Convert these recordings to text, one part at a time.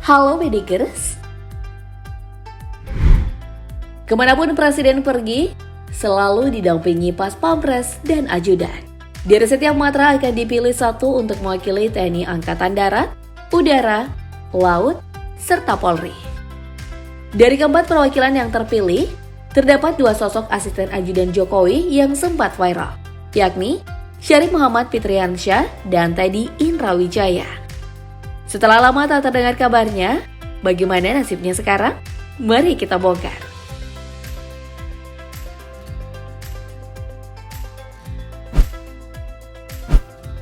Halo Medikers, kemanapun Presiden pergi, selalu didampingi pas pampres dan ajudan. Dari setiap matra akan dipilih satu untuk mewakili TNI Angkatan Darat, Udara, Laut, serta Polri. Dari keempat perwakilan yang terpilih, terdapat dua sosok asisten ajudan Jokowi yang sempat viral, yakni Syarif Muhammad Fitriansyah dan Teddy Indrawijaya. Setelah lama tak terdengar kabarnya, bagaimana nasibnya sekarang? Mari kita bongkar.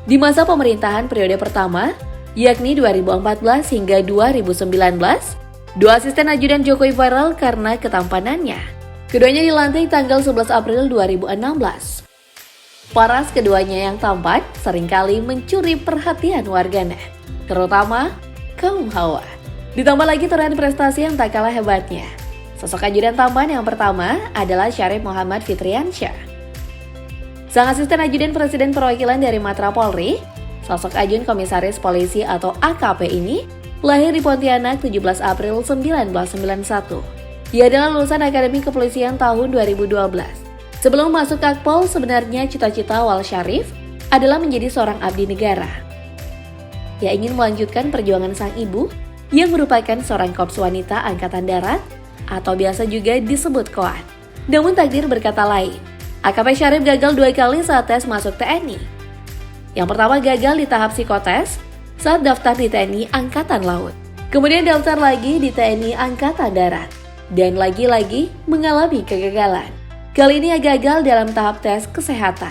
Di masa pemerintahan periode pertama, yakni 2014 hingga 2019, dua asisten ajudan Jokowi viral karena ketampanannya. Keduanya dilantik tanggal 11 April 2016. Paras keduanya yang tampan seringkali mencuri perhatian warganet, terutama kaum hawa. Ditambah lagi torehan prestasi yang tak kalah hebatnya. Sosok ajudan tampan yang pertama adalah Syarif Muhammad Fitriansyah. Sang asisten ajudan presiden perwakilan dari Matra Polri, sosok ajun komisaris polisi atau AKP ini lahir di Pontianak 17 April 1991. Ia adalah lulusan Akademi Kepolisian tahun 2012. Sebelum masuk Akpol, sebenarnya cita-cita awal Syarif adalah menjadi seorang abdi negara. Ia ingin melanjutkan perjuangan sang ibu yang merupakan seorang korps wanita Angkatan Darat atau biasa juga disebut KOAN. Namun takdir berkata lain. AKP Syarif gagal 2 kali saat tes masuk TNI. Yang pertama gagal di tahap psikotes saat daftar di TNI Angkatan Laut. Kemudian daftar lagi di TNI Angkatan Darat. Dan lagi-lagi mengalami kegagalan. Kali ini ia gagal dalam tahap tes kesehatan.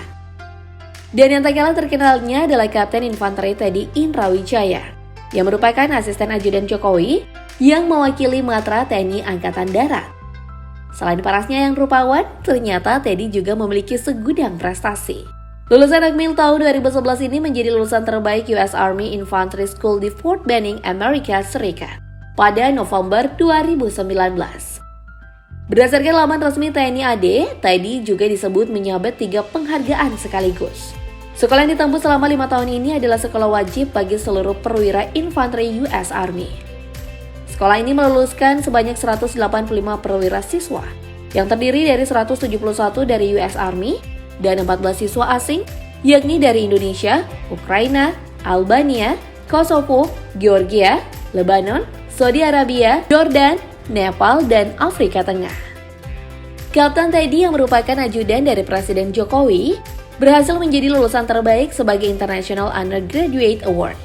Dan yang tak kalah terkenalnya adalah Kapten Infanteri Teddy Indrawijaya, yang merupakan asisten ajudan Jokowi yang mewakili Matra TNI Angkatan Darat. Selain parasnya yang rupawan, ternyata Teddy juga memiliki segudang prestasi. Lulusan Akmil tahun 2011 ini menjadi lulusan terbaik US Army Infantry School di Fort Benning, Amerika Serikat pada November 2019. Berdasarkan laman resmi TNI AD, Teddy juga disebut menyabet 3 penghargaan sekaligus. Sekolah yang ditempuh selama 5 tahun ini adalah sekolah wajib bagi seluruh perwira infanteri US Army. Sekolah ini meluluskan sebanyak 185 perwira siswa, yang terdiri dari 171 dari US Army dan 14 siswa asing, yakni dari Indonesia, Ukraina, Albania, Kosovo, Georgia, Lebanon, Saudi Arabia, Jordan, Nepal, dan Afrika Tengah. Kapten Teddy yang merupakan ajudan dari Presiden Jokowi berhasil menjadi lulusan terbaik sebagai International Undergraduate Award,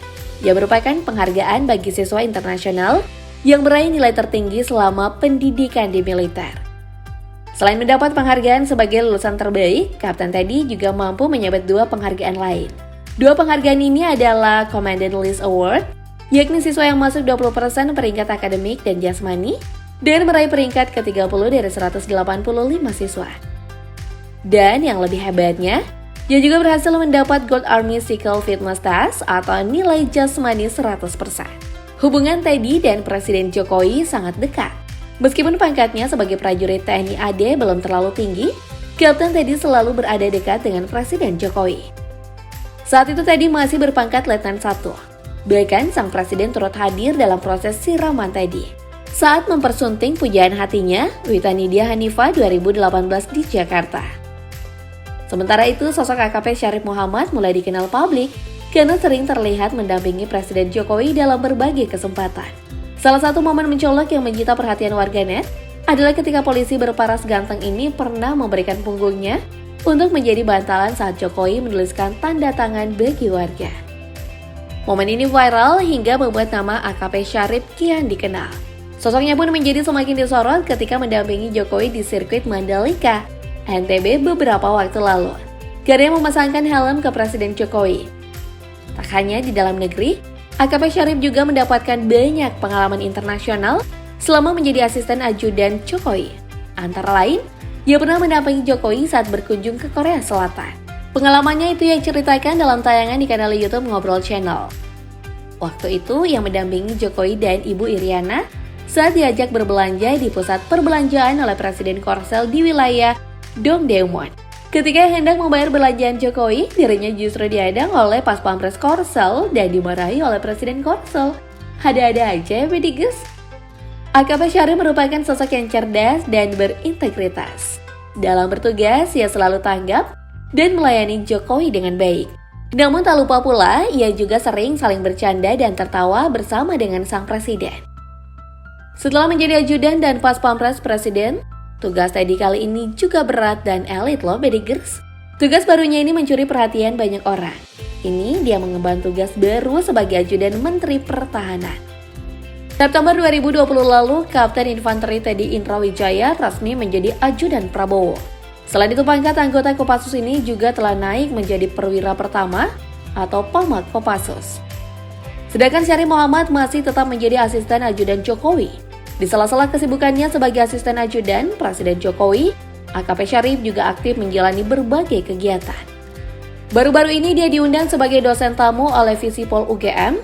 yang merupakan penghargaan bagi siswa internasional yang meraih nilai tertinggi selama pendidikan di militer. Selain mendapat penghargaan sebagai lulusan terbaik, Kapten Teddy juga mampu menyabet 2 penghargaan lain. 2 penghargaan ini adalah Commandant List Award, yakni siswa yang masuk 20% peringkat akademik dan jasmani, dan meraih peringkat ke-30 dari 185 siswa. Dan yang lebih hebatnya, ia juga berhasil mendapat Gold Army Physical Fitness Test atau nilai jasmani 100%. Hubungan Teddy dan Presiden Jokowi sangat dekat. Meskipun pangkatnya sebagai prajurit TNI AD belum terlalu tinggi, Kapten Teddy selalu berada dekat dengan Presiden Jokowi. Saat itu Teddy masih berpangkat Letnan 1. Bahkan sang presiden turut hadir dalam proses siraman Teddy saat mempersunting pujaan hatinya Wita Nidia Hanifah 2018 di Jakarta. Sementara itu, sosok AKP Syarif Muhammad mulai dikenal publik karena sering terlihat mendampingi Presiden Jokowi dalam berbagai kesempatan. Salah satu momen mencolok yang menyita perhatian warganet adalah ketika polisi berparas ganteng ini pernah memberikan punggungnya untuk menjadi bantalan saat Jokowi menuliskan tanda tangan bagi warga. Momen ini viral hingga membuat nama AKP Syarif kian dikenal. Sosoknya pun menjadi semakin disorot ketika mendampingi Jokowi di sirkuit Mandalika, NTB beberapa waktu lalu, karena memasangkan helm ke Presiden Jokowi. Tak hanya di dalam negeri, AKP Syarif juga mendapatkan banyak pengalaman internasional selama menjadi asisten ajudan Jokowi. Antara lain, ia pernah mendampingi Jokowi saat berkunjung ke Korea Selatan. Pengalamannya itu ia ceritakan dalam tayangan di kanal YouTube Ngobrol Channel. Waktu itu ia mendampingi Jokowi dan Ibu Iriana saat diajak berbelanja di pusat perbelanjaan oleh Presiden Korsel di wilayah Dongdaemun. Ketika hendak membayar belanjaan Jokowi, dirinya justru dihadang oleh Pas Pampres Korsel dan dimarahi oleh Presiden Korsel. Ada-ada aja ya Bediges. AKP Syarif merupakan sosok yang cerdas dan berintegritas. Dalam bertugas, ia selalu tanggap dan melayani Jokowi dengan baik. Namun tak lupa pula, ia juga sering saling bercanda dan tertawa bersama dengan sang presiden. Setelah menjadi ajudan dan pas pampres presiden, tugas Teddy kali ini juga berat dan elit loh Bedigers. Tugas barunya ini mencuri perhatian banyak orang. Ini dia mengemban tugas baru sebagai ajudan Menteri Pertahanan. September 2020 lalu, Kapten Infanteri Teddy Indrawijaya resmi menjadi ajudan Prabowo. Selain itu pangkat anggota Kopassus ini juga telah naik menjadi perwira pertama atau Pamak Kopassus. Sedangkan Syarif Muhammad masih tetap menjadi asisten ajudan Jokowi. Di sela-sela kesibukannya sebagai asisten ajudan Presiden Jokowi, AKP Syarif juga aktif menjalani berbagai kegiatan. Baru-baru ini dia diundang sebagai dosen tamu oleh Visipol UGM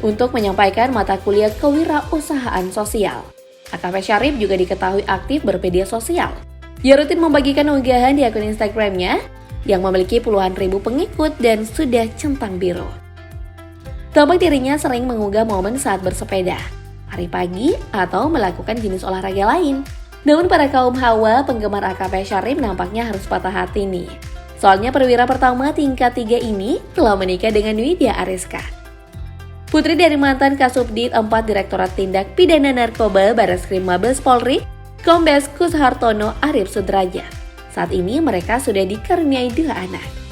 untuk menyampaikan mata kuliah kewirausahaan sosial. AKP Syarif juga diketahui aktif bermedia sosial. Ia rutin membagikan unggahan di akun Instagramnya yang memiliki puluhan ribu pengikut dan sudah centang biru. Tampak dirinya sering mengunggah momen saat bersepeda, hari pagi, atau melakukan jenis olahraga lain. Namun para kaum hawa penggemar AKP Syarif nampaknya harus patah hati nih. Soalnya perwira pertama tingkat 3 ini telah menikah dengan Widya Ariska. Putri dari mantan Kasubdit 4 Direktorat Tindak Pidana Narkoba Barreskrim Mabes Polri, Kombes Kushartono Arif Sudrajat. Saat ini mereka sudah dikaruniai 2 anak.